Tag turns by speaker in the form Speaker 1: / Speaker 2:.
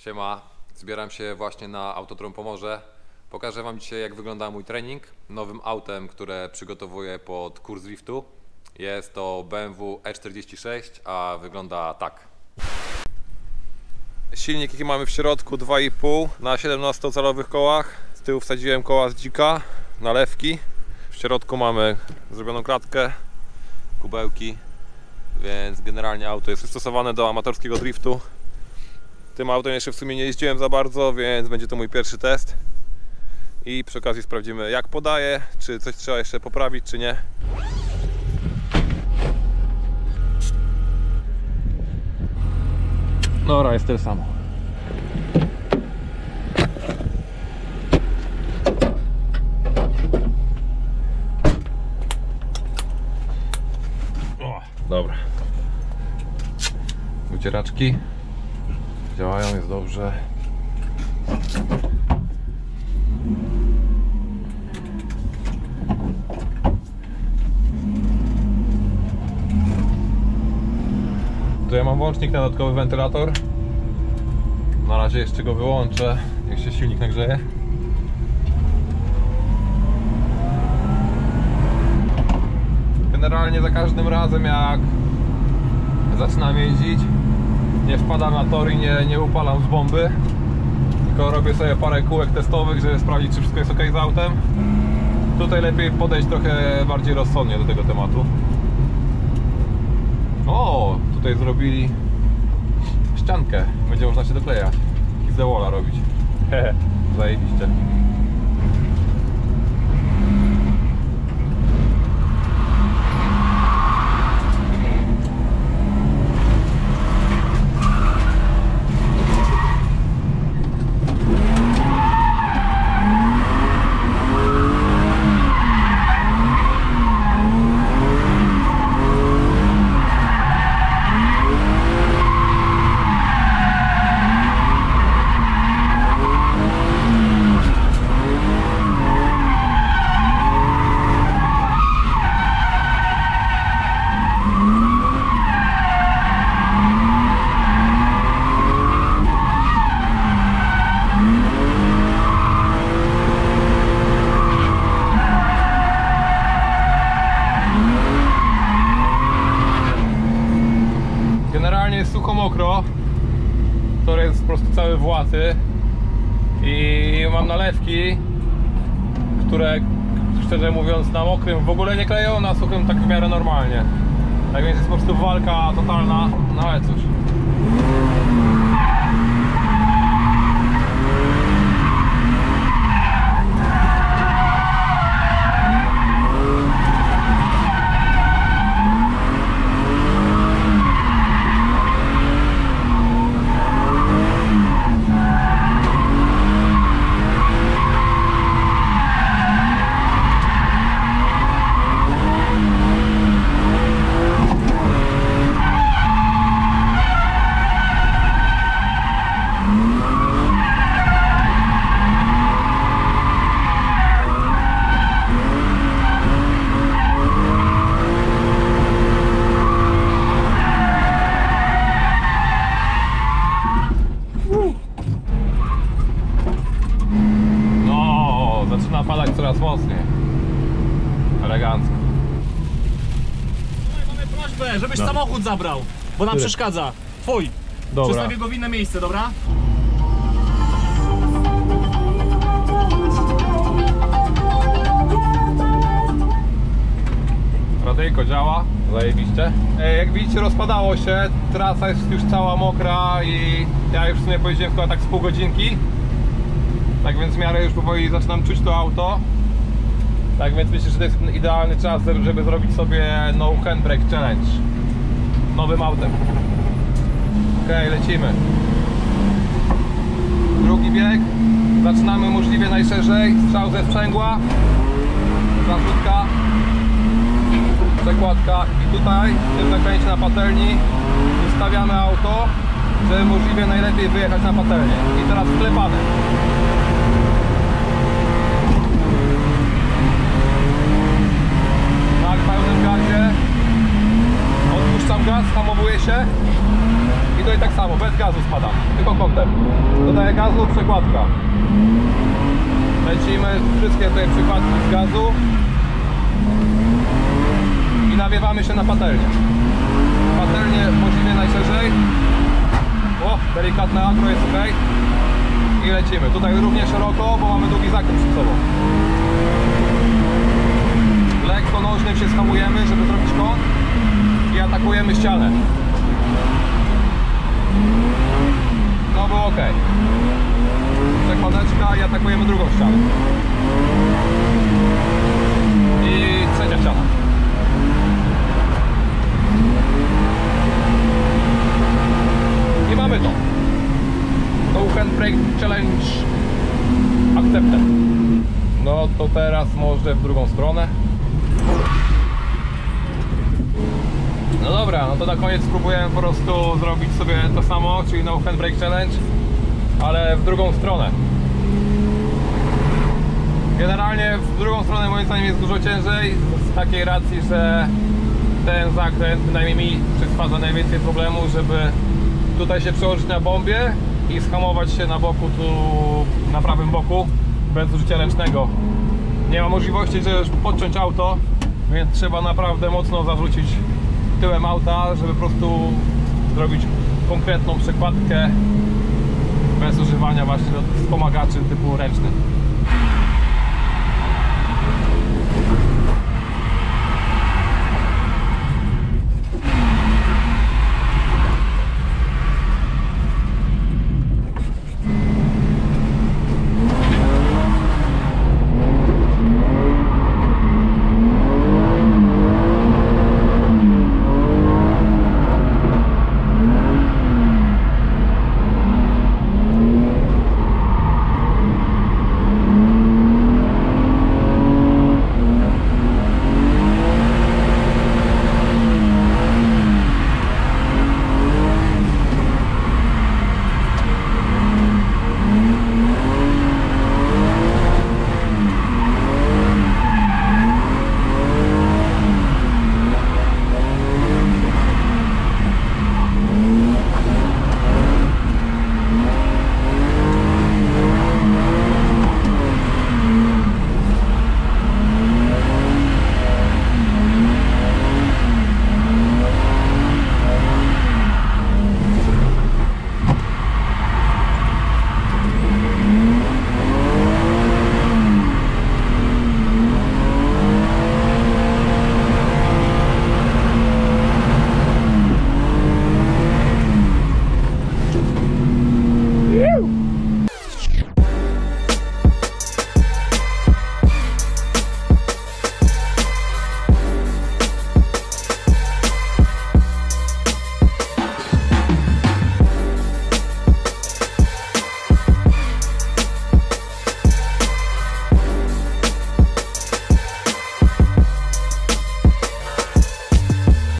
Speaker 1: Siema, zbieram się właśnie na Autodrom Pomorze. Pokażę wam dzisiaj, jak wygląda mój trening nowym autem, które przygotowuję pod kurs driftu. Jest to BMW E46, a wygląda tak. Silnik, jaki mamy w środku, 2,5 na 17-calowych kołach. Z tyłu wsadziłem koła z dzika, nalewki. W środku mamy zrobioną klatkę, kubełki, więc generalnie auto jest przystosowane do amatorskiego driftu. Tym autem jeszcze w sumie nie jeździłem za bardzo, więc będzie to mój pierwszy test. I przy okazji sprawdzimy, jak podaje, czy coś trzeba jeszcze poprawić, czy nie. Dobra, jest tyle samo. O, dobra. Wycieraczki działają, jest dobrze. Tu ja mam włącznik na dodatkowy wentylator. Na razie jeszcze go wyłączę, niech się silnik nagrzeje. Generalnie za każdym razem, jak zaczynam jeździć, nie wpadam na tor i nie upalam z bomby, tylko robię sobie parę kółek testowych, żeby sprawdzić, czy wszystko jest ok z autem. Tutaj lepiej podejść trochę bardziej rozsądnie do tego tematu. O, tutaj zrobili ściankę, będzie można się doklejać, kiss the walla robić. Hehe, zajebiście. Generalnie jest sucho mokro, tor jest po prostu cały właty i mam nalewki, które szczerze mówiąc na mokrym w ogóle nie kleją, na suchym tak w miarę normalnie. Tak więc jest po prostu walka totalna, no ale cóż. Zaczyna padać coraz mocniej. Elegancko.
Speaker 2: Mamy prośbę, żebyś samochód zabrał, bo nam przeszkadza. Twój.
Speaker 1: Dobra.
Speaker 2: Przestawię go w inne miejsce, dobra?
Speaker 1: Radyjko działa, zajebiście. Jak widzicie, rozpadało się, trasa jest już cała mokra i ja już w sumie pojeździłem chyba tak z pół godzinki. Tak więc w miarę już powoli zaczynam czuć to auto. Tak więc myślę, że to jest idealny czas, żeby zrobić sobie no handbrake challenge nowym autem. Okej, lecimy. Drugi bieg. Zaczynamy możliwie najszerzej. Strzał ze sprzęgła. Zarzutka. Przekładka. I tutaj w tym zakręcie na patelni ustawiamy auto, żeby możliwie najlepiej wyjechać na patelnię. I teraz wklepane. Na pełnym gazie. puszczam gaz, hamowuję się i to i tak samo, bez gazu spadam, tylko kątem. Dodaję gazu, przekładka. Lecimy wszystkie te przykładki z gazu i nawiewamy się na patelnię. Patelnię możliwie najszerzej. O, delikatne agro jest ok. I lecimy. Tutaj równie szeroko, bo mamy długi zakręt przed sobą. Lekko nożnym się schamujemy, żeby zrobić kąt i atakujemy ścianę. No było ok. Przekładeczka i atakujemy drugą ścianę. I trzecia ściana. I mamy to. No Handbrake Challenge Accepted. No to teraz może w drugą stronę. No dobra, no to na koniec spróbuję po prostu zrobić sobie to samo, czyli No Handbrake Challenge, ale w drugą stronę. Generalnie w drugą stronę moim zdaniem jest dużo ciężej, z takiej racji, że ten zakręt bynajmniej mi przysparza najwięcej problemu, żeby tutaj się przełożyć na bombie i schamować się na boku, tu na prawym boku, bez użycia ręcznego. Nie ma możliwości, żeby podciąć auto, więc trzeba naprawdę mocno zawrócić tyłem auta, żeby po prostu zrobić konkretną przekładkę bez używania właśnie wspomagaczy typu ręczny.